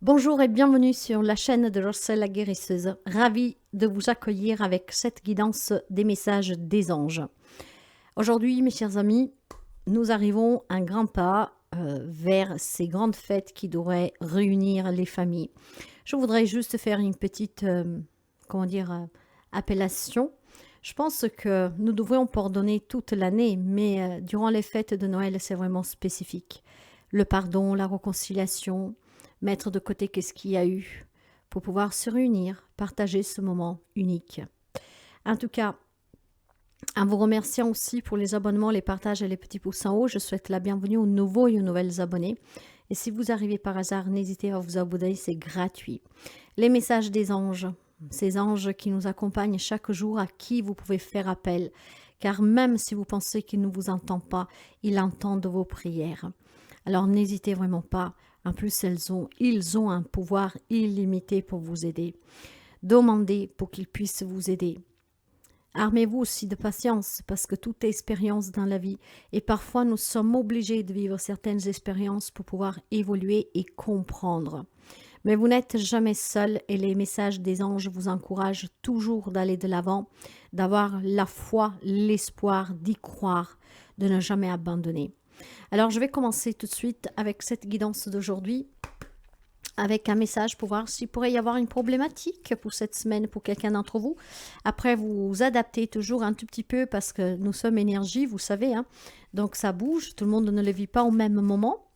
Bonjour et bienvenue sur la chaîne de Roselle la guérisseuse. Ravie de vous accueillir avec cette guidance des messages des anges. Aujourd'hui, mes chers amis, nous arrivons un grand pas vers ces grandes fêtes qui devraient réunir les familles. Je voudrais juste faire une petite, appellation. Je pense que nous devrions pardonner toute l'année, mais durant les fêtes de Noël, c'est vraiment spécifique. Le pardon, la réconciliation, mettre de côté qu'est-ce qu'il y a eu pour pouvoir se réunir, partager ce moment unique. En tout cas, en vous remerciant aussi pour les abonnements, les partages et les petits pouces en haut, je souhaite la bienvenue aux nouveaux et aux nouvelles abonnés. Et si vous arrivez par hasard, n'hésitez pas à vous abonner, c'est gratuit. Les messages des anges, ces anges qui nous accompagnent chaque jour, à qui vous pouvez faire appel. Car même si vous pensez qu'il ne vous entend pas, il entend vos prières. Alors n'hésitez vraiment pas. En plus, ils ont un pouvoir illimité pour vous aider. Demandez pour qu'ils puissent vous aider. Armez-vous aussi de patience parce que toute expérience dans la vie et parfois nous sommes obligés de vivre certaines expériences pour pouvoir évoluer et comprendre. Mais vous n'êtes jamais seul et les messages des anges vous encouragent toujours d'aller de l'avant, d'avoir la foi, l'espoir, d'y croire, de ne jamais abandonner. Alors je vais commencer tout de suite avec cette guidance d'aujourd'hui, avec un message pour voir s'il pourrait y avoir une problématique pour cette semaine pour quelqu'un d'entre vous. Après, vous adaptez toujours un tout petit peu parce que nous sommes énergie, vous savez, hein, donc ça bouge, tout le monde ne le vit pas au même moment.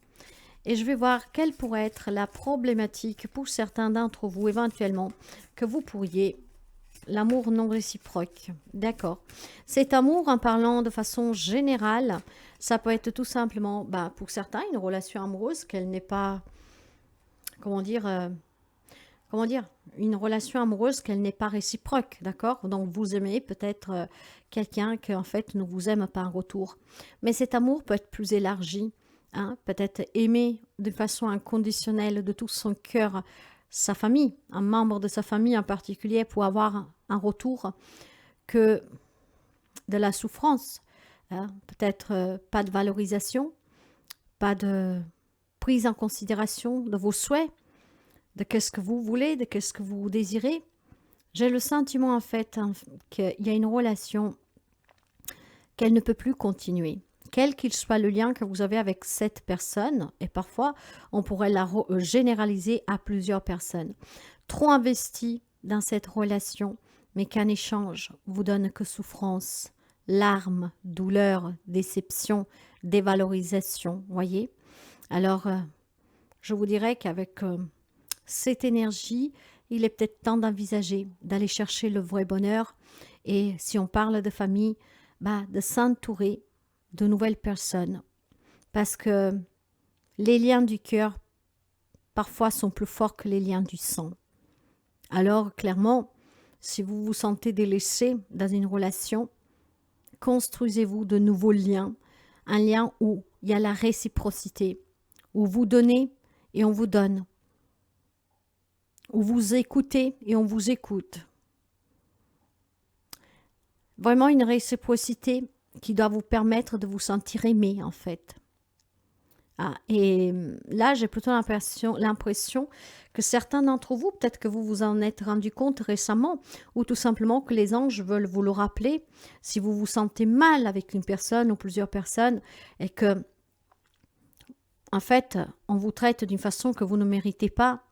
Et je vais voir quelle pourrait être la problématique pour certains d'entre vous éventuellement que vous pourriez. L'amour non réciproque, d'accord. Cet amour, en parlant de façon générale, ça peut être tout simplement, pour certains, une relation amoureuse qu'elle n'est pas, comment dire, une relation amoureuse qu'elle n'est pas réciproque, d'accord. Donc vous aimez peut-être quelqu'un qui en fait ne vous aime pas en retour. Mais cet amour peut être plus élargi, hein, peut-être aimer de façon inconditionnelle de tout son cœur sa famille, un membre de sa famille en particulier pour avoir un retour que de la souffrance, hein, peut-être pas de valorisation, pas de prise en considération de vos souhaits, de qu'est-ce que vous voulez, de qu'est-ce que vous désirez. J'ai le sentiment en fait qu'il y a une relation qu'elle ne peut plus continuer. Quel qu'il soit le lien que vous avez avec cette personne, et parfois on pourrait la généraliser à plusieurs personnes. Trop investi dans cette relation, mais qu'un échange vous donne que souffrance, larmes, douleur, déception, dévalorisation, voyez. Alors, je vous dirais qu'avec cette énergie, il est peut-être temps d'envisager, d'aller chercher le vrai bonheur. Et si on parle de famille, de s'entourer de nouvelles personnes. Parce que les liens du cœur, parfois, sont plus forts que les liens du sang. Alors, clairement, si vous vous sentez délaissé dans une relation, construisez-vous de nouveaux liens. Un lien où il y a la réciprocité, où vous donnez et on vous donne, où vous écoutez et on vous écoute. Vraiment une réciprocité qui doit vous permettre de vous sentir aimé, en fait. Et là, j'ai plutôt l'impression que certains d'entre vous, peut-être que vous vous en êtes rendu compte récemment, ou tout simplement que les anges veulent vous le rappeler, si vous vous sentez mal avec une personne ou plusieurs personnes, et que, en fait, on vous traite d'une façon que vous ne méritez pas,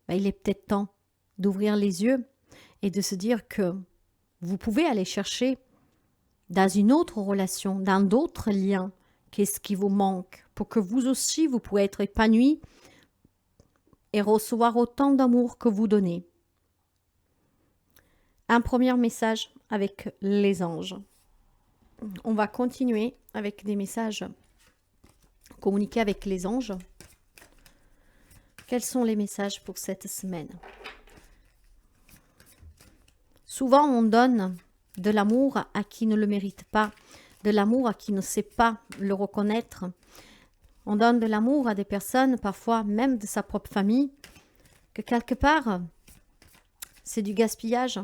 il est peut-être temps d'ouvrir les yeux et de se dire que vous pouvez aller chercher dans une autre relation, dans d'autres liens, qu'est-ce qui vous manque pour que vous aussi, vous pouvez être épanoui et recevoir autant d'amour que vous donnez. Un premier message avec les anges. On va continuer avec des messages communiqués avec les anges. Quels sont les messages pour cette semaine? Souvent, on donne de l'amour à qui ne le mérite pas, de l'amour à qui ne sait pas le reconnaître. On donne de l'amour à des personnes, parfois même de sa propre famille, que quelque part, c'est du gaspillage,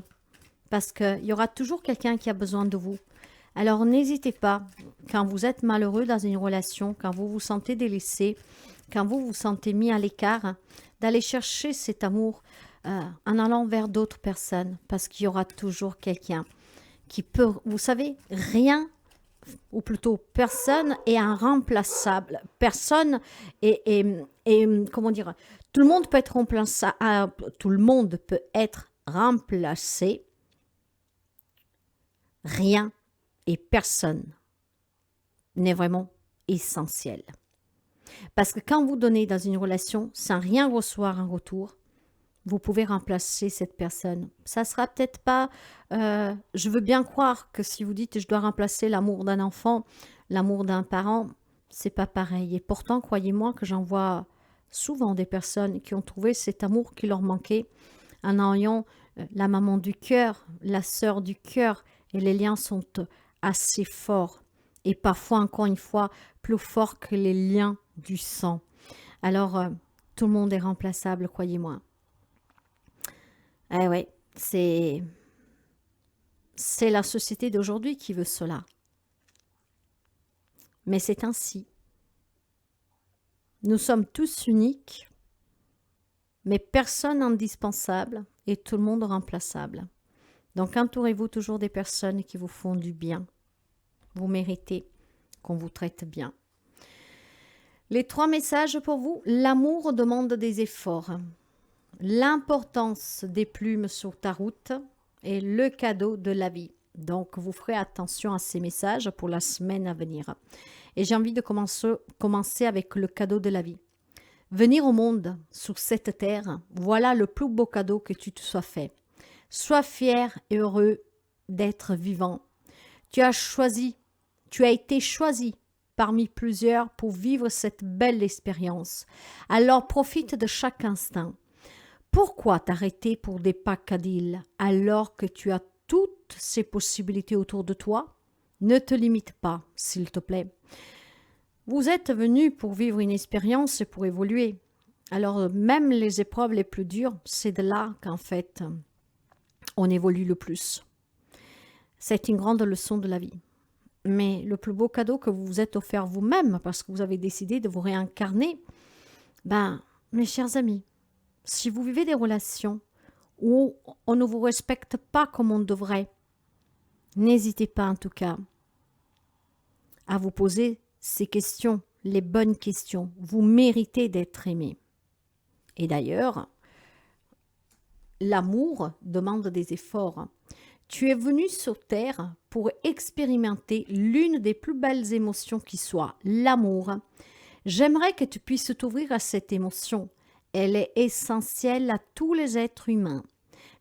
parce qu'il y aura toujours quelqu'un qui a besoin de vous. Alors n'hésitez pas, quand vous êtes malheureux dans une relation, quand vous vous sentez délaissé, quand vous vous sentez mis à l'écart, d'aller chercher cet amour en allant vers d'autres personnes, parce qu'il y aura toujours quelqu'un qui peut, vous savez, rien, ou plutôt personne est irremplaçable. Personne comment dire, tout le monde peut être remplaçable, tout le monde peut être remplacé. Rien et personne n'est vraiment essentiel. Parce que quand vous donnez dans une relation sans rien recevoir en retour, vous pouvez remplacer cette personne. Ça sera peut-être pas... je veux bien croire que si vous dites je dois remplacer l'amour d'un enfant, l'amour d'un parent, c'est pas pareil. Et pourtant, croyez-moi que j'en vois souvent des personnes qui ont trouvé cet amour qui leur manquait en ayant la maman du cœur, la sœur du cœur, et les liens sont assez forts. Et parfois, encore une fois, plus forts que les liens du sang. Alors, tout le monde est remplaçable, croyez-moi. Eh ouais, c'est la société d'aujourd'hui qui veut cela. Mais c'est ainsi. Nous sommes tous uniques, mais personne indispensable et tout le monde remplaçable. Donc entourez-vous toujours des personnes qui vous font du bien. Vous méritez qu'on vous traite bien. Les 3 messages pour vous. L'amour demande des efforts. L'importance des plumes sur ta route et le cadeau de la vie. Donc, vous ferez attention à ces messages pour la semaine à venir. Et j'ai envie de commencer avec le cadeau de la vie. Venir au monde, sur cette terre, voilà le plus beau cadeau que tu te sois fait. Sois fier et heureux d'être vivant. Tu as été choisi parmi plusieurs pour vivre cette belle expérience. Alors profite de chaque instant. Pourquoi t'arrêter pour des pacadilles alors que tu as toutes ces possibilités autour de toi? Ne te limite pas, s'il te plaît. Vous êtes venu pour vivre une expérience et pour évoluer. Alors même les épreuves les plus dures, c'est de là qu'en fait on évolue le plus. C'est une grande leçon de la vie. Mais le plus beau cadeau que vous vous êtes offert vous-même parce que vous avez décidé de vous réincarner, mes chers amis, si vous vivez des relations où on ne vous respecte pas comme on devrait, n'hésitez pas en tout cas à vous poser ces questions, les bonnes questions. Vous méritez d'être aimé. Et d'ailleurs, l'amour demande des efforts. Tu es venu sur Terre pour expérimenter l'une des plus belles émotions qui soit, l'amour. J'aimerais que tu puisses t'ouvrir à cette émotion. Elle est essentielle à tous les êtres humains.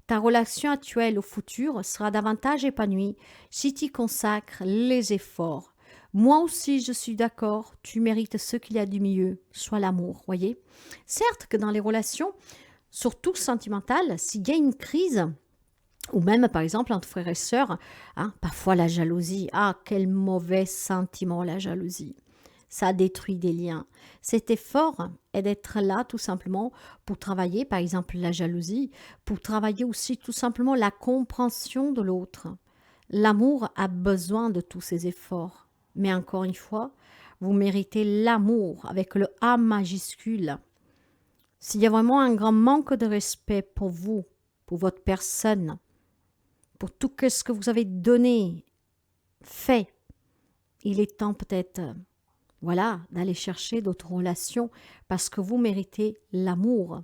Ta relation actuelle au futur sera davantage épanouie si tu y consacres les efforts. Moi aussi, je suis d'accord, tu mérites ce qu'il y a du mieux, soit l'amour, voyez. Certes que dans les relations, surtout sentimentales, s'il y a une crise, ou même par exemple entre frères et sœurs, parfois la jalousie, quel mauvais sentiment la jalousie. Ça détruit des liens. Cet effort est d'être là tout simplement pour travailler, par exemple, la jalousie, pour travailler aussi tout simplement la compréhension de l'autre. L'amour a besoin de tous ces efforts. Mais encore une fois, vous méritez l'amour avec le A majuscule. S'il y a vraiment un grand manque de respect pour vous, pour votre personne, pour tout ce que vous avez donné, fait, il est temps peut-être... d'aller chercher d'autres relations parce que vous méritez l'amour.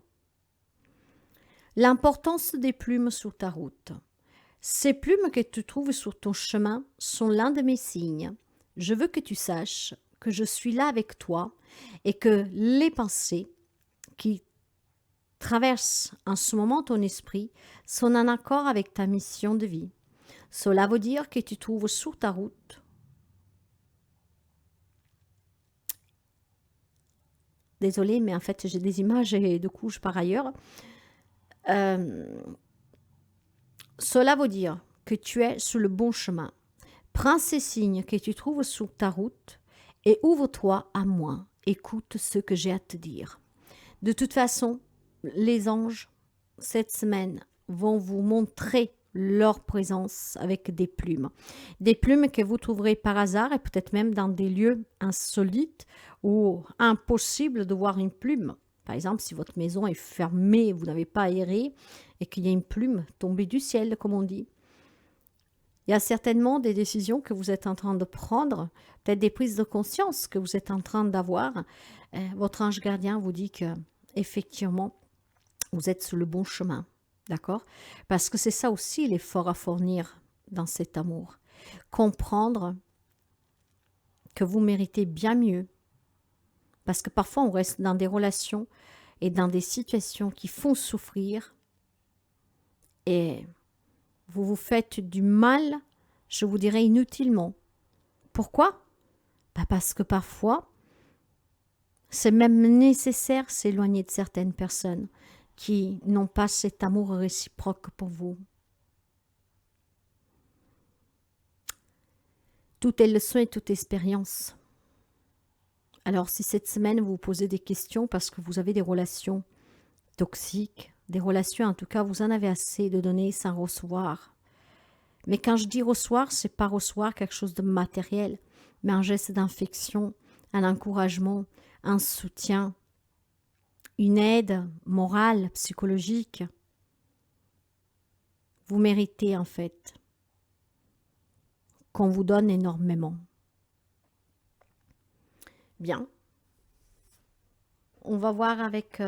L'importance des plumes sur ta route. Ces plumes que tu trouves sur ton chemin sont l'un de mes signes. Je veux que tu saches que je suis là avec toi et que les pensées qui traversent en ce moment ton esprit sont en accord avec ta mission de vie. Cela veut dire que tu trouves sur ta route désolée, mais en fait, j'ai des images et de couches par ailleurs. Cela veut dire que tu es sur le bon chemin. Prends ces signes que tu trouves sur ta route et ouvre-toi à moi. Écoute ce que j'ai à te dire. De toute façon, les anges, cette semaine, vont vous montrer leur présence avec des plumes. Des plumes que vous trouverez par hasard et peut-être même dans des lieux insolites ou impossible de voir une plume. Par exemple, si votre maison est fermée, vous n'avez pas aéré et qu'il y a une plume tombée du ciel, comme on dit. Il y a certainement des décisions que vous êtes en train de prendre, peut-être des prises de conscience que vous êtes en train d'avoir. Votre ange gardien vous dit que, effectivement, vous êtes sur le bon chemin. D'accord? Parce que c'est ça aussi l'effort à fournir dans cet amour. Comprendre que vous méritez bien mieux. Parce que parfois, on reste dans des relations et dans des situations qui font souffrir. Et vous vous faites du mal, je vous dirais inutilement. Pourquoi? Parce que parfois, c'est même nécessaire s'éloigner de certaines personnes qui n'ont pas cet amour réciproque pour vous. Tout est leçon et toute expérience. Alors si cette semaine vous vous posez des questions parce que vous avez des relations toxiques, des relations en tout cas vous en avez assez de donner sans recevoir. Mais quand je dis recevoir, c'est pas recevoir quelque chose de matériel, mais un geste d'affection, un encouragement, un soutien, une aide morale, psychologique. Vous méritez en fait qu'on vous donne énormément. Bien. On va voir avec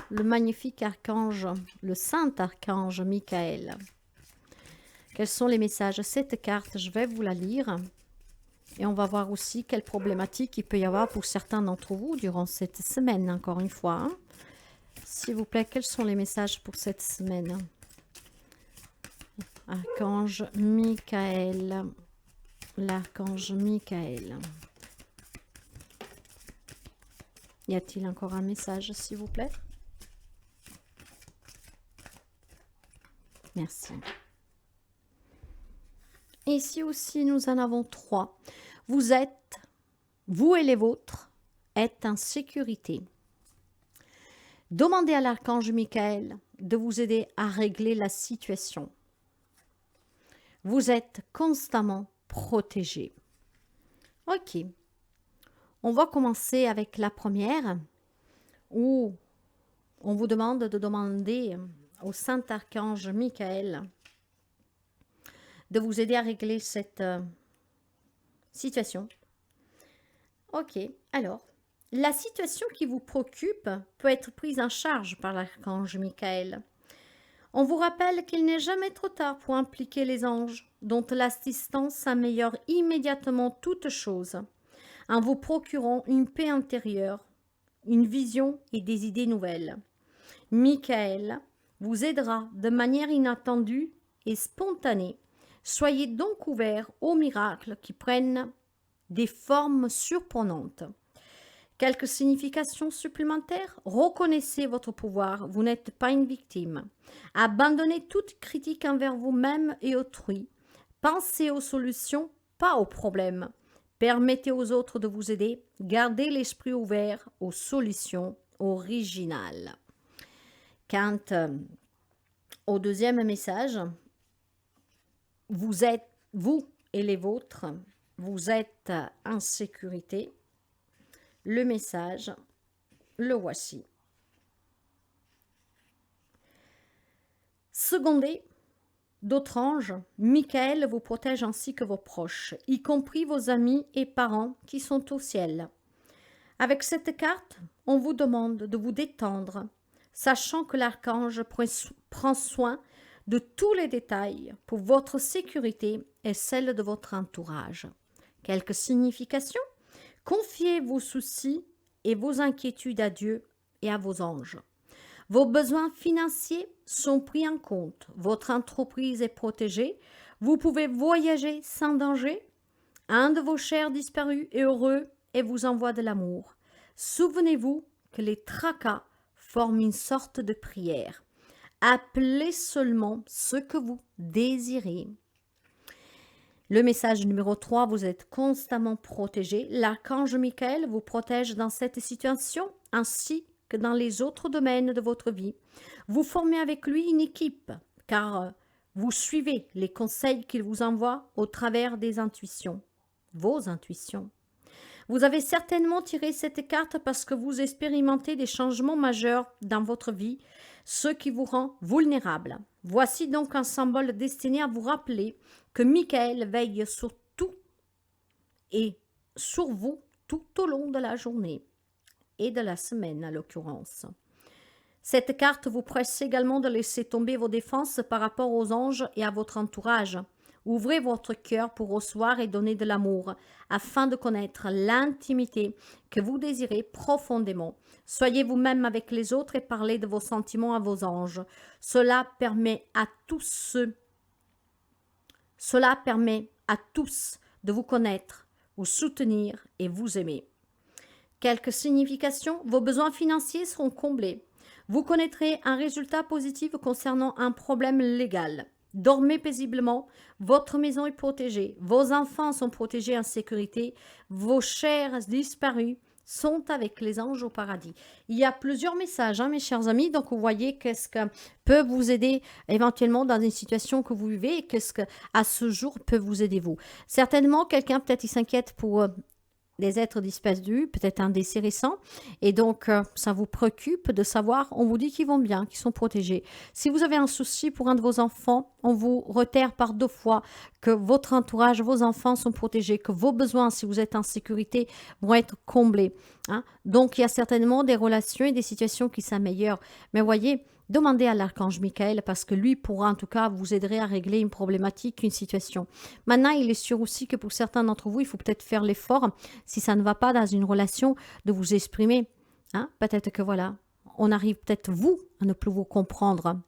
le magnifique archange, le saint archange Michael. Quels sont les messages? Cette carte, je vais vous la lire. Et on va voir aussi quelles problématiques il peut y avoir pour certains d'entre vous durant cette semaine, encore une fois. Hein. S'il vous plaît, quels sont les messages pour cette semaine? Archange Michael. L'archange Michael. Y a-t-il encore un message, s'il vous plaît? Merci. Ici aussi, nous en avons 3. Vous et les vôtres, êtes en sécurité. Demandez à l'archange Michael de vous aider à régler la situation. Vous êtes constamment protégé. Ok. On va commencer avec la première, où on vous demande de demander au Saint-Archange Michael de vous aider à régler cette situation. Ok, alors, la situation qui vous préoccupe peut être prise en charge par l'archange Michael. On vous rappelle qu'il n'est jamais trop tard pour impliquer les anges, dont l'assistance améliore immédiatement toute chose, en vous procurant une paix intérieure, une vision et des idées nouvelles. Michael vous aidera de manière inattendue et spontanée. Soyez donc ouverts aux miracles qui prennent des formes surprenantes. Quelques significations supplémentaires? Reconnaissez votre pouvoir, vous n'êtes pas une victime. Abandonnez toute critique envers vous-même et autrui. Pensez aux solutions, pas aux problèmes. Permettez aux autres de vous aider. Gardez l'esprit ouvert aux solutions originales. Quant au deuxième message, vous et les vôtres, vous êtes en sécurité. Le message, le voici. Secondé d'autres anges, Michael vous protège ainsi que vos proches, y compris vos amis et parents qui sont au ciel. Avec cette carte, on vous demande de vous détendre, sachant que l'archange prend soin de tous les détails pour votre sécurité et celle de votre entourage. Quelques significations? Confiez vos soucis et vos inquiétudes à Dieu et à vos anges. Vos besoins financiers sont pris en compte. Votre entreprise est protégée. Vous pouvez voyager sans danger. Un de vos chers disparus est heureux et vous envoie de l'amour. Souvenez-vous que les tracas forment une sorte de prière. Appelez seulement ce que vous désirez. Le message numéro 3, vous êtes constamment protégé. L'archange Michael vous protège dans cette situation ainsi que dans les autres domaines de votre vie. Vous formez avec lui une équipe car Vous suivez les conseils qu'il vous envoie au travers des intuitions, vos intuitions. Vous avez certainement tiré cette carte parce que vous expérimentez des changements majeurs dans votre vie, ce qui vous rend vulnérable. Voici donc un symbole destiné à vous rappeler que Michael veille sur tout et sur vous tout au long de la journée et de la semaine à l'occurrence. Cette carte vous presse également de laisser tomber vos défenses par rapport aux anges et à votre entourage. Ouvrez votre cœur pour recevoir et donner de l'amour, afin de connaître l'intimité que vous désirez profondément. Soyez vous-même avec les autres et parlez de vos sentiments à vos anges. Cela permet à tous de vous connaître, vous soutenir et vous aimer. Quelques significations, vos besoins financiers seront comblés. Vous connaîtrez un résultat positif concernant un problème légal. Dormez paisiblement, votre maison est protégée, vos enfants sont protégés en sécurité, vos chers disparus sont avec les anges au paradis. Il y a plusieurs messages, mes chers amis, donc vous voyez qu'est-ce que peut vous aider éventuellement dans une situation que vous vivez et qu'est-ce que à ce jour peut vous aider vous. Certainement, quelqu'un peut-être il s'inquiète pour des êtres disparus, peut-être un décès récent, et donc ça vous préoccupe de savoir, on vous dit qu'ils vont bien, qu'ils sont protégés. Si vous avez un souci pour un de vos enfants, on vous reterre par 2 fois que votre entourage, vos enfants sont protégés, que vos besoins, si vous êtes en sécurité, vont être comblés. Donc il y a certainement des relations et des situations qui s'améliorent. Mais voyez, demandez à l'archange Michael parce que lui pourra en tout cas vous aider à régler une problématique, une situation. Maintenant, il est sûr aussi que pour certains d'entre vous, il faut peut-être faire l'effort, si ça ne va pas dans une relation, de vous exprimer. Peut-être que voilà, on arrive peut-être vous à ne plus vous comprendre,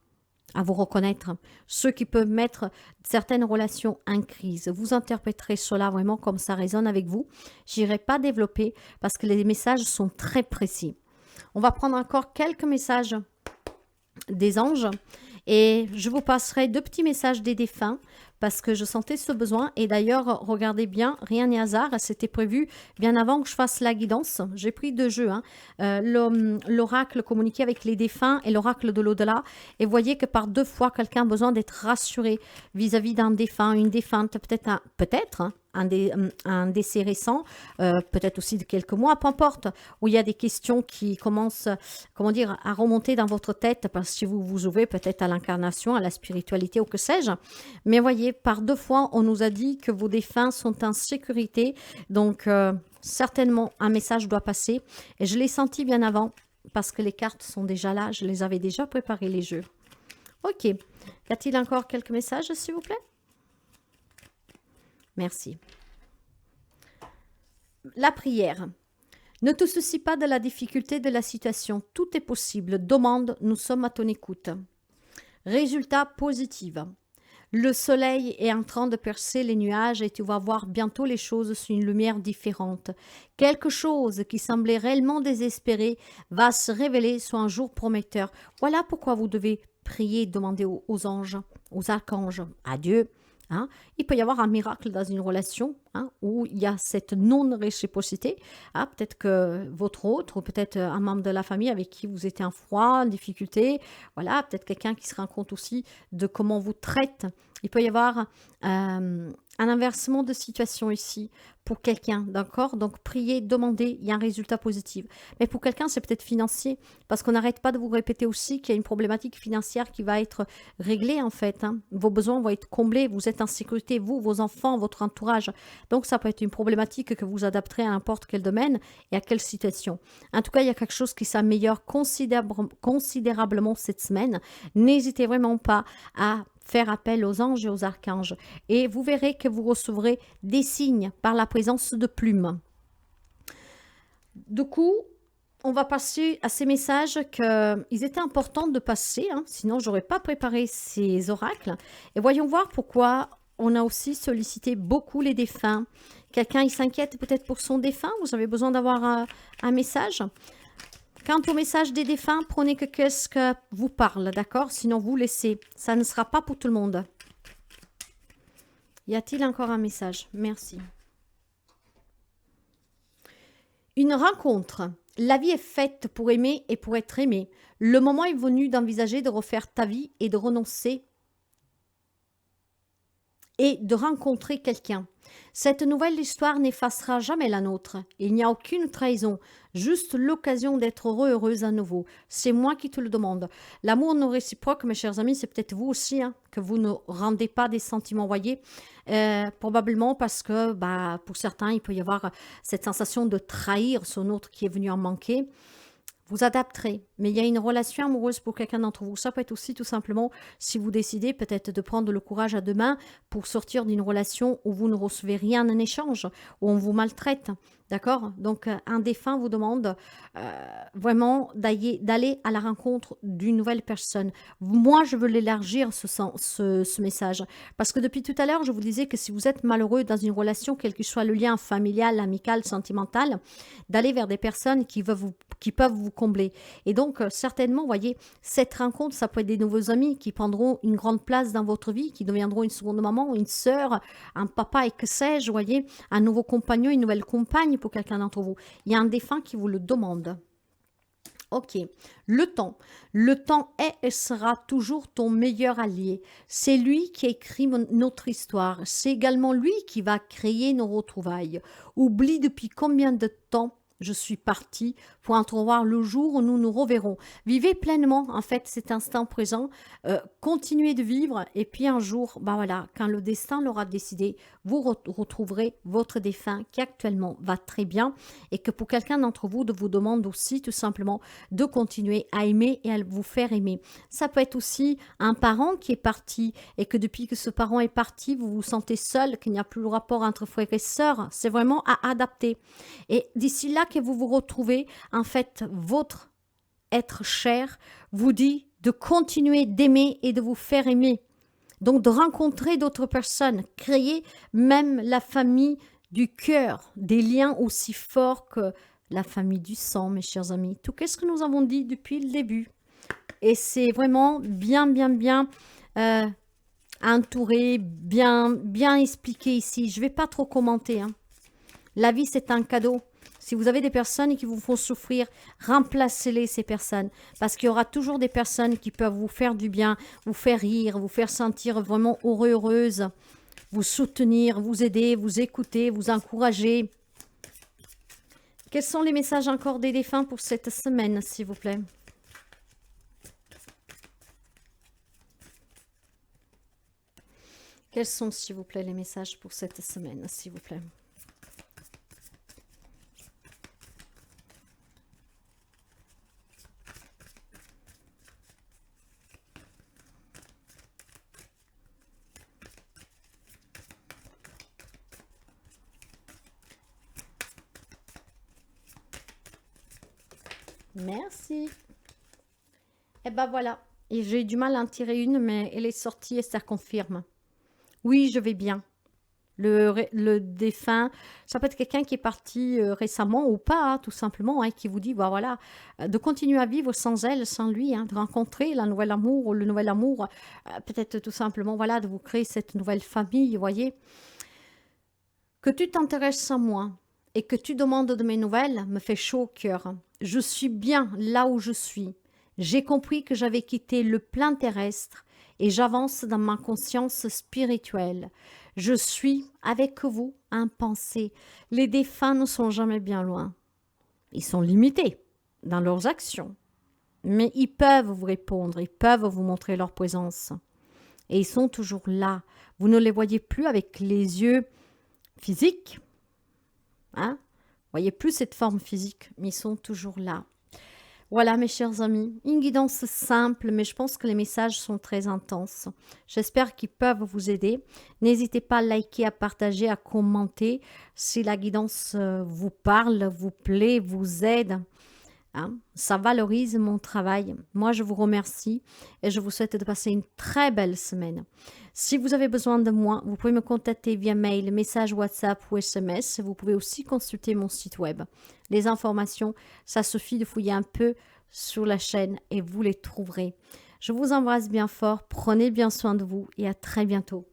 à vous reconnaître. Ceux qui peuvent mettre certaines relations en crise, vous interpréterez cela vraiment comme ça résonne avec vous. Je n'irai pas développer parce que les messages sont très précis. On va prendre encore quelques messages des anges et je vous passerai 2 petits messages des défunts parce que je sentais ce besoin et d'ailleurs regardez bien, rien n'est hasard, c'était prévu bien avant que je fasse la guidance, j'ai pris 2 jeux, l'oracle communiqué avec les défunts et l'oracle de l'au-delà et voyez que par 2 fois quelqu'un a besoin d'être rassuré vis-à-vis d'un défunt, une défunte, peut-être un décès récent, peut-être aussi de quelques mois, peu importe, où il y a des questions qui commencent, à remonter dans votre tête, parce que si vous vous ouvrez peut-être à l'incarnation, à la spiritualité ou que sais-je. Mais voyez, par 2 fois, on nous a dit que vos défunts sont en sécurité, donc certainement un message doit passer, et je l'ai senti bien avant, parce que les cartes sont déjà là, je les avais déjà préparés les jeux. Ok, y a-t-il encore quelques messages, s'il vous plaît? Merci. La prière. Ne te soucie pas de la difficulté de la situation. Tout est possible. Demande, nous sommes à ton écoute. Résultat positif. Le soleil est en train de percer les nuages et tu vas voir bientôt les choses sous une lumière différente. Quelque chose qui semblait réellement désespéré va se révéler sous un jour prometteur. Voilà pourquoi vous devez prier, demander aux anges, aux archanges, à Dieu. Il peut y avoir un miracle dans une relation où il y a cette non-réciprocité. Peut-être que votre autre ou peut-être un membre de la famille avec qui vous étiez en froid, en difficulté, voilà, peut-être quelqu'un qui se rend compte aussi de comment vous traite. Il peut y avoir un inversement de situation ici pour quelqu'un, d'accord? Donc, priez, demandez, il y a un résultat positif. Mais pour quelqu'un, c'est peut-être financier, parce qu'on n'arrête pas de vous répéter aussi qu'il y a une problématique financière qui va être réglée, en fait. Vos besoins vont être comblés, vous êtes en sécurité, vous, vos enfants, votre entourage. Donc, ça peut être une problématique que vous adapterez à n'importe quel domaine et à quelle situation. En tout cas, il y a quelque chose qui s'améliore considérablement cette semaine. N'hésitez vraiment pas à faire appel aux anges et aux archanges. Et vous verrez que vous recevrez des signes par la présence de plumes. Du coup, on va passer à ces messages qu'ils étaient importants de passer, sinon je n'aurais pas préparé ces oracles. Et voyons voir pourquoi on a aussi sollicité beaucoup les défunts. Quelqu'un il s'inquiète peut-être pour son défunt, vous avez besoin d'avoir un message. Quant au message des défunts, prenez que qu'est-ce que vous parle, d'accord? Sinon, vous laissez. Ça ne sera pas pour tout le monde. Y a-t-il encore un message? Merci. Une rencontre. La vie est faite pour aimer et pour être aimé. Le moment est venu d'envisager de refaire ta vie et de renoncer et de rencontrer quelqu'un. Cette nouvelle histoire n'effacera jamais la nôtre. Il n'y a aucune trahison, juste l'occasion d'être heureux, heureuse à nouveau. C'est moi qui te le demande. L'amour non réciproque, mes chers amis, c'est peut-être vous aussi, hein, que vous ne rendez pas des sentiments, voyez. Probablement parce que, pour certains, il peut y avoir cette sensation de trahir son autre qui est venu en manquer. Vous adapterez, mais il y a une relation amoureuse pour quelqu'un d'entre vous. Ça peut être aussi tout simplement si vous décidez peut-être de prendre le courage à deux mains pour sortir d'une relation où vous ne recevez rien en échange, où on vous maltraite. D'accord? Donc, un défunt vous demande vraiment d'aller à la rencontre d'une nouvelle personne. Moi, je veux l'élargir, ce message. Parce que depuis tout à l'heure, je vous disais que si vous êtes malheureux dans une relation, quel que soit le lien familial, amical, sentimental, d'aller vers des personnes qui peuvent vous combler. Et donc, certainement, vous voyez, cette rencontre, ça peut être des nouveaux amis qui prendront une grande place dans votre vie, qui deviendront une seconde maman, une sœur, un papa et que sais-je, vous voyez, un nouveau compagnon, une nouvelle compagne pour quelqu'un d'entre vous. Il y a un défunt qui vous le demande. Ok, le temps. Le temps est et sera toujours ton meilleur allié. C'est lui qui écrit notre histoire. C'est également lui qui va créer nos retrouvailles. Oublie depuis combien de temps je suis partie pour entrevoir le jour où nous nous reverrons. Vivez pleinement, en fait, cet instant présent. Continuez de vivre. Et puis un jour, voilà, quand le destin l'aura décidé, vous retrouverez votre défunt qui actuellement va très bien. Et que pour quelqu'un d'entre vous, de vous demande aussi tout simplement de continuer à aimer et à vous faire aimer. Ça peut être aussi un parent qui est parti et que depuis que ce parent est parti, vous vous sentez seul, qu'il n'y a plus le rapport entre frères et sœurs. C'est vraiment à adapter. Et d'ici là que vous vous retrouvez, en fait, votre être cher vous dit de continuer d'aimer et de vous faire aimer. Donc de rencontrer d'autres personnes, créer même la famille du cœur, des liens aussi forts que la famille du sang, mes chers amis. Tout ce que nous avons dit depuis le début. Et c'est vraiment bien entouré, bien expliqué ici. Je ne vais pas trop commenter. Hein. La vie, c'est un cadeau. Si vous avez des personnes qui vous font souffrir, remplacez-les, ces personnes. Parce qu'il y aura toujours des personnes qui peuvent vous faire du bien, vous faire rire, vous faire sentir vraiment heureux, heureuse, vous soutenir, vous aider, vous écouter, vous encourager. Quels sont les messages encore des défunts pour cette semaine, s'il vous plaît? Quels sont, s'il vous plaît, les messages pour cette semaine, s'il vous plaît? Merci. Et ben voilà. Et j'ai eu du mal à en tirer une, mais elle est sortie et ça confirme. Oui, je vais bien. Le défunt, ça peut être quelqu'un qui est parti récemment ou pas, hein, tout simplement, hein, qui vous dit, voilà, de continuer à vivre sans elle, sans lui, hein, de rencontrer la nouvelle amour ou le nouvel amour, peut-être tout simplement, voilà, de vous créer cette nouvelle famille, vous voyez. Que tu t'intéresses à moi et que tu demandes de mes nouvelles me fait chaud au cœur. Je suis bien là où je suis. J'ai compris que j'avais quitté le plan terrestre et j'avance dans ma conscience spirituelle. Je suis avec vous en pensée. Les défunts ne sont jamais bien loin. Ils sont limités dans leurs actions, mais ils peuvent vous répondre, ils peuvent vous montrer leur présence. Et ils sont toujours là. Vous ne les voyez plus avec les yeux physiques. Hein? Vous voyez plus cette forme physique, mais ils sont toujours là. Voilà, mes chers amis, une guidance simple, mais je pense que les messages sont très intenses. J'espère qu'ils peuvent vous aider. N'hésitez pas à liker, à partager, à commenter si la guidance vous parle, vous plaît, vous aide. Hein? Ça valorise mon travail. Moi, je vous remercie et je vous souhaite de passer une très belle semaine. Si vous avez besoin de moi, vous pouvez me contacter via mail, message WhatsApp ou SMS. Vous pouvez aussi consulter mon site web. Les informations, ça suffit de fouiller un peu sur la chaîne et vous les trouverez. Je vous embrasse bien fort, prenez bien soin de vous et à très bientôt.